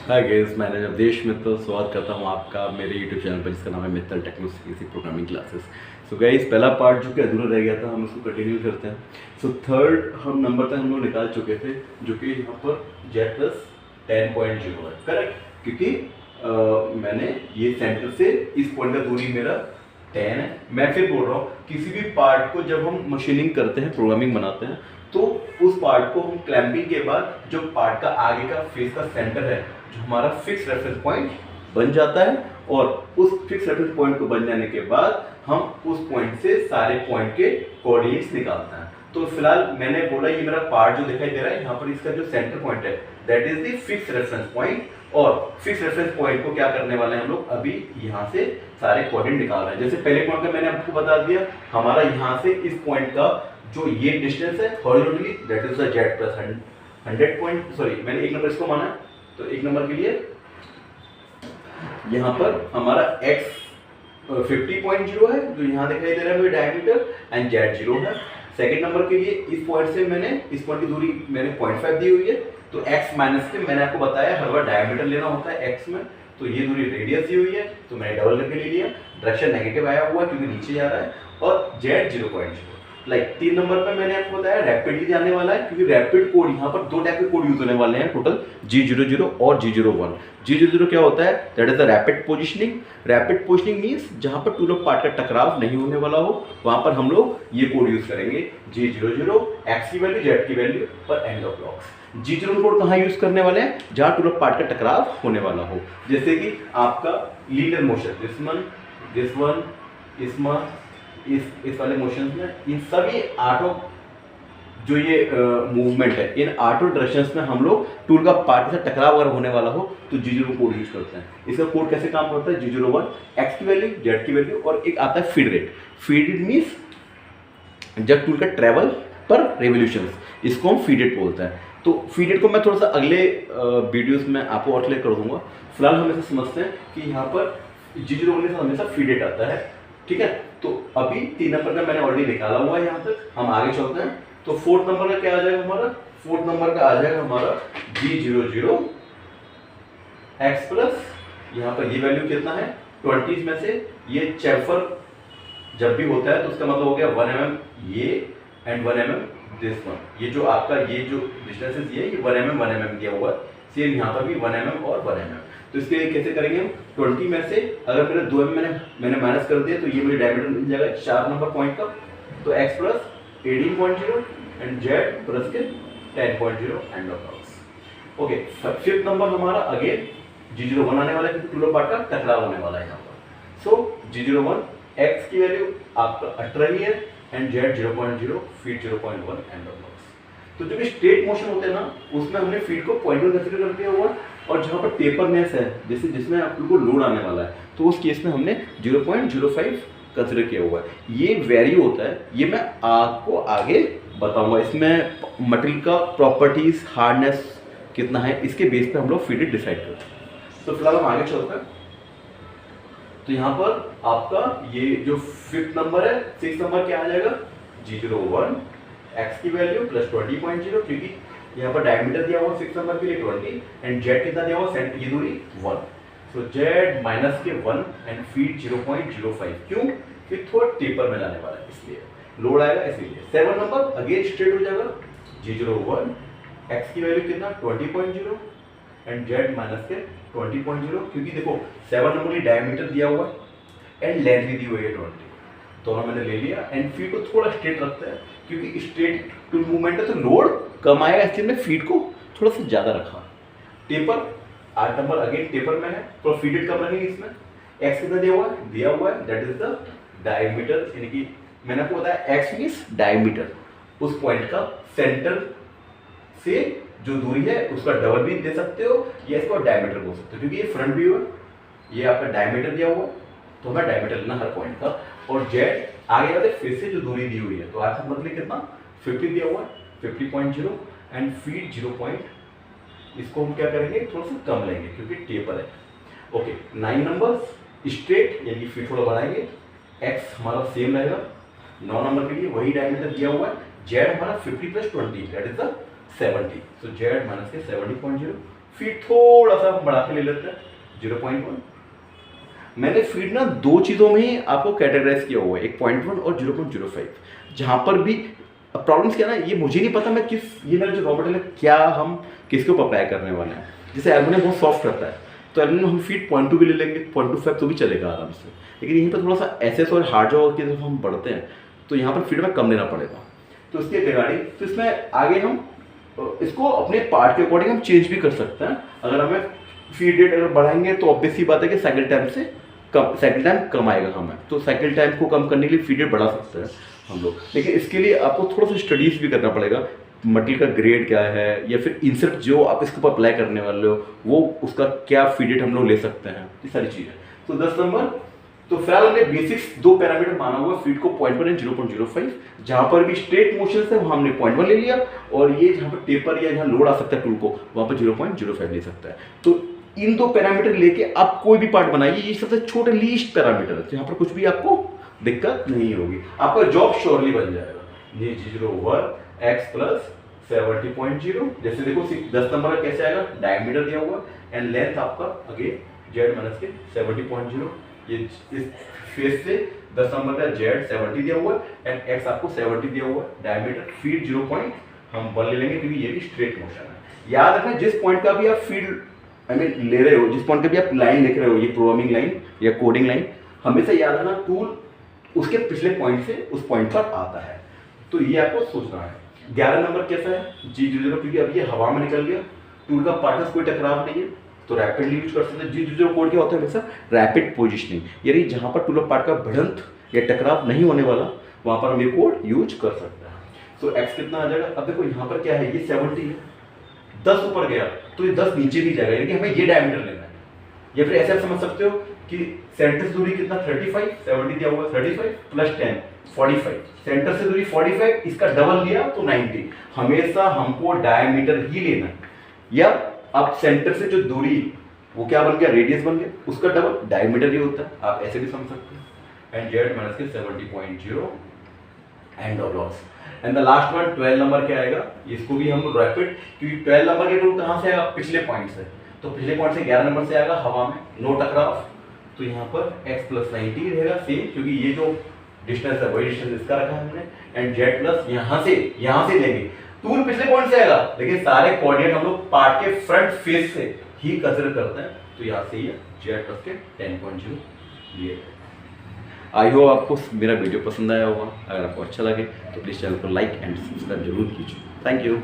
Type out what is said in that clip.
Hi guys, मैं अवधेश मित्तल स्वागत करता हूं आपका मेरे यूट्यूब चैनल पर जिसका नाम है Mittal techno CC programming classes. So guys, पहला पार्ट जो कि अधूरा रह गया था हम उसको कंटिन्यू करते हैं। सो थर्ड हम नंबर तक हम लोग निकाल चुके थे जो कि यहाँ पर जेड प्लस 10.0 है, करेक्ट। क्योंकि मैंने ये सेंटर से इस पॉइंट का दूरी मेरा 10 है। मैं फिर बोल रहा हूँ, किसी भी पार्ट को जब हम मशीनिंग करते हैं, प्रोग्रामिंग बनाते हैं, तो उस पार्ट को हम क्लैंपिंग के बाद जो पार्ट का आगे का फेस का सेंटर है जो हमारा फिक्स रेफरेंस पॉइंट बन जाता है, और उस फिक्स रेफरेंस पॉइंट को बन जाने के बाद हम उस पॉइंट से सारे पॉइंट के कोऑर्डिनेट्स निकालते हैं। तो फिलहाल मैंने बोला ये मेरा पार्ट जो दिखाई दे रहा है यहाँ पर, इसका जो सेंटर पॉइंट है that is the fix reference point, और फिक्स रेफरेंस पॉइंट को क्या करने वाले हैं हम लोग, अभी यहाँ से सारे कोऑर्डिनेट निकाल रहे हैं। जैसे पहले पॉइंट का मैंने आपको बता दिया, हमारा यहाँ से इस पॉइंट का जो ये डिस्टेंस है horizontally that is the Z plus 100 point, sorry मैंने एक नंबर इसको माना है, तो एक नंबर के लिए यहाँ पर हमारा x 50.0 है जो यहाँ दिखाई दे रहा है मुझे डायमीटर, एंड जेड 0 है। सेकंड नंबर के लिए इस पॉइंट से मैंने इस पॉइंट की दूरी मैंने 0.5 दी हुई है, तो x माइनस के मैंने आपको बताया हर बार डायमीटर लेना होता है x में, तो ये दूरी रेडियस दी हुई है तो मैंने डबल करके ले लिया। डायरेक्शन नेगेटिव आया हुआ क्योंकि नीचे जा रहा है, और जेड 0.0। लाइक 3 नंबर पे मैंने आपको बताया रैपिडली जाने वाला है, क्योंकि रैपिड कोड यहाँ पर दो टाइप के कोड यूज होने वाले हैं टोटल, G00 और G01। G00 क्या होता है, that is the rapid positioning. Rapid positioning means जहाँ पर टू लोग पार्ट का टकराव नहीं होने वाला हो, वहां पर हम लोग ये कोड यूज करेंगे G00, x की वैल्यू, z की वैल्यू और end of blocks. G01 code कहाँ यूज करने वाले हैं, जहाँ टू लोग पार्ट का टकराव होने वाला हो, जैसे कि आपका लीनियर मोशन, दिस वन इस वाले मोशंस में, इन सभी आठों जो ये मूवमेंट है, इन आठों डायरेक्शंस में हम लोग टूल का पार्ट से टकराव अगर होने वाला हो तो G01 कोड यूज करते हैं। इसका कोड कैसे काम करता है, G01 x की वैल्यू, z की वैल्यू, और एक आता है feed rate. Feed rate means जब टूल का ट्रेवल पर रेवोल्यूशंस, इसको हम फीड रेट बोलते हैं। तो फीड रेट को मैं थोड़ा सा अगले वीडियोस में आपको और क्लियर कर दूंगा। फिलहाल हम ऐसे समझते हैं कि यहाँ पर G01 के साथ हमेशा फीड रेट आता है, ठीक है। तो अभी 3 नंबर का मैंने ऑलरेडी निकाला हुआ है, यहाँ तक हम आगे चलते हैं। तो फोर्थ नंबर का क्या आ जाएगा हमारा, फोर्थ नंबर का आ जाएगा हमारा G00 x प्लस, यहाँ पर ये वैल्यू कितना है 20 में से, ये चैम्फर जब भी होता है तो उसका मतलब हो गया 1 mm ये एंड 1 mm दिस वन, ये जो आपका ये जो डिस्टेंस ये 1 mm दिया हुआ है, सेम यहाँ पर भी 1 mm और 1 mm। तो इसके लिए कैसे करेंगे हम, 20 में से अगर मेरे 2 mm मैंने माइनस कर दिया तो ये मुझे डायमीटर मिल जाएगा 4 नंबर पॉइंट का, तो x plus 18.0 and z plus के 10.0 end of blocks. Okay, fifth number हमारा अगेन G01 आने वाला है क्योंकि टू पार्ट का टकराव होने वाला है यहाँ पर। सो G01 x की वैल्यू आपका 18 ही है and z 0.0, feet 0.1 end of blocks. तो जो भी स्ट्रेट मोशन होते हैं ना, उसमें हमने फीट को 0.1 कंसीडर कर दिया हुआ, और जहाँ पर टेपरनेस है जैसे जिसमें आपको लोड आने वाला है, तो उस केस में हमने 0.05 कंसीडर किया हुआ है। ये वैरी होता है, ये मैं आपको आगे बताऊंगा। इसमें मटेरियल का प्रॉपर्टीज, हार्डनेस कितना है, इसके बेस पे हम लोग फीट डिसाइड करते हैं। तो फिलहाल हम आगे चलते हैं। तो यहाँ पर आपका ये जो फिफ्थ नंबर है, सिक्स नंबर क्या आ जाएगा, G01 x की वैल्यू प्लस 20.0, क्योंकि यहाँ पर डायमीटर दिया हुआ 6 नंबर के लिए 20 एंड z कितना दिया हुआ, सेंटर ये दूरी 1, सो z माइनस के 1 एंड फीट 0.05, क्यों, फिर थोड़ा टेपर में जाने वाला है इसलिए लोड आएगा इसीलिए। 7 नंबर अगेन स्ट्रेट हो जाएगा, G01 x की वैल्यू कितना 20.0 एंड z माइनस के 20.0, क्योंकि देखो 7 नंबर की डायमीटर दिया हुआ है एंड लेंथ भी दी हुई है 20, दोनों मैंने ले लिया। एंड फीट को थोड़ा स्ट्रेट रखता है क्योंकि स्ट्रेट टू मूवमेंट है तो लोड कम आएगा, इसलिए मैंने फीट को थोड़ा सा ज़्यादा रखा। टेपर 8 नंबर अगेन टेपर में है, तो फीट रेट कम रहेगी इसमें। एक्स कितना दिया हुआ है दैट इज द डायमीटर, यानी कि मैंने आपको बताया एक्स मीन्स डायमीटर, उस पॉइंट का सेंटर से जो दूरी है उसका डबल भी दे सकते हो या इसको डायमीटर बोल सकते हो, क्योंकि ये फ्रंट व्यू है, ये आपका डायमीटर दिया हुआ, तो हमें डायमीटर लेना हर पॉइंट का। और जेड आगे वाले फिर से जो दूरी दी हुई है, तो आज मतलब कितना 50 दिया हुआ है 50.0 एंड फीट 0. इसको हम क्या करेंगे, थोड़ा सा कम लेंगे क्योंकि टेपर है। ओके, 9 नंबर स्ट्रेट यानी फीट थोड़ा बढ़ाएंगे, एक्स हमारा सेम रहेगा। 9 नंबर के लिए वही डायमीटर दिया हुआ है, जेड हमारा 50 + 20 that is the 70, so Z minus के 70.0, फीड थोड़ा सा बढ़ा के ले लेते हैं 0.1। मैंने फीड ना दो चीज़ों में ही आपको कैटेगराइज किया हुआ है, एक 0.1 और 0.05। जहाँ पर भी प्रॉब्लम्स क्या ना, ये मुझे नहीं पता मैं किस, ये मेरा जो रॉ मटेरियल है क्या हम किसके ऊपर अप्लाई करने वाले हैं। जैसे एल्युमिनियम बहुत सॉफ्ट रहता है तो एल्युमिनियम हम फीड 0.2 भी ले लेंगे, 0.25 तो भी चलेगा आराम से। लेकिन यहीं पर थोड़ा सा एसएस और हार्ड जॉब की जब हम बढ़ते हैं तो यहाँ पर फीड में कम लेना पड़ेगा। तो इसके रिगार्डिंग तो इसमें आगे हम इसको अपने पार्ट के अकॉर्डिंग हम चेंज भी कर सकते हैं। अगर हमें फीड रेट अगर बढ़ाएंगे तो ऑब्वियस सी बात है कि साइकिल टाइम कम आएगा हमें, तो साइकिल टाइम को कम करने के लिए फीड रेट बढ़ा सकते हैं हम लोग। लेकिन इसके लिए आपको थोड़ा सा स्टडीज़ भी करना पड़ेगा, मटेरियल का ग्रेड क्या है या फिर इंसर्ट जो आप इसके ऊपर अप्लाई करने वाले हो वो उसका क्या फीड रेट हम लोग ले सकते हैं, ये सारी चीज़ें। तो 10 नंबर तो फिलहाल हमने बेसिक्स दो पैरामीटर माना हुआ फीड को 0.1 एंड 0.05। जहाँ पर भी स्ट्रेट मोशन से हमने 0.1 ले लिया और ये जहाँ पर टेपर या जहाँ लोड आ सकता है टूल को वहाँ पर 0.05 ले सकता है। तो इन दो पैरामीटर लेके आप कोई भी पार्ट बनाइए, ये सबसे छोटे लीस्ट पैरामीटर है जहाँ पर कुछ भी आपको दिक्कत नहीं होगी, आपका जॉब श्योरली बन जाएगा। ये 0 x प्लस 70.0, जैसे देखो 10 नंबर का कैसे आएगा, डायमीटर दिया हुआ एंड लेंथ आपका अगेन z माइनस के 70.0। ये इस फेस से 10 नंबर का z 70 दिया हुआ है एंड x आपको 70 दिया हुआ है, डायमीटर फीड 0.1 ले लेंगे क्योंकि ये भी स्ट्रेट मोशन है। याद रखना जिस पॉइंट का भी आप फीड ले रहे हो, जिस पॉइंट का भी आप लाइन लिख रहे हो, ये प्रोग्रामिंग लाइन या कोडिंग लाइन, हमेशा याद रखना टूल उसके पिछले पॉइंट से उस पॉइंट पर आता है, तो ये आपको सोचना है। 11 नंबर कैसा है, G00, क्योंकि अब ये हवा में निकल गया, टूल का पार्टनर कोई टकराव नहीं है तो रैपिडली यूज कर सकते हैं। G00 कोड क्या होता है हमेशा रैपिड पोजिशनिंग, यानी जहाँ पर टूल ऑफ पार्ट का भिड़ंत या टकराव नहीं होने वाला वहाँ पर हम ये कोड यूज कर सकते हैं। तो x कितना आ जाएगा, अब देखो यहाँ पर क्या है, ये 70 है, 10 ऊपर गया तो ये 10 नीचे भी जाएगा, यानी कि हमें ये डायमीटर लेना है। या फिर ऐसे आप समझ सकते हो कि सेंटर से दूरी कितना 35, 70 दिया हुआ 35 प्लस 10 45, सेंटर से दूरी 45, इसका डबल लिया तो 90। हमेशा हमको डायमीटर ही लेना है, या आप सेंटर से जो दूरी वो क्या बन गया, रेडियस बन गया, उसका डबल डायमीटर ही होता है, आप ऐसे भी समझ सकते हैं। एंड z माइनस के 70.0 end of loss. And the last one 12 number क्या आएगा, इसको भी हम रैपिड, क्योंकि 12 नंबर के रूल कहाँ से आएगा, पिछले पॉइंट से, तो पिछले पॉइंट से 11 नंबर से आएगा हवा में, नो टकराव, तो यहाँ पर x प्लस 90 रहेगा सेम, क्योंकि ये जो डिस्टेंस है वही डिस्टेंस इसका रखा है हमने, एंड z प्लस यहाँ से लेंगे, टूल पिछले पॉइंट से आएगा लेकिन सारे कोऑर्डिनेट हम लोग पार्ट के फ्रंट फेस से ही कंसीडर करते हैं, तो यहाँ से ये z प्लस के 10.0 लिए। आई होप आपको मेरा वीडियो पसंद आया होगा, अगर आपको अच्छा लगे तो प्लीज़ चैनल को लाइक एंड सब्सक्राइब जरूर कीजिए। Thank you.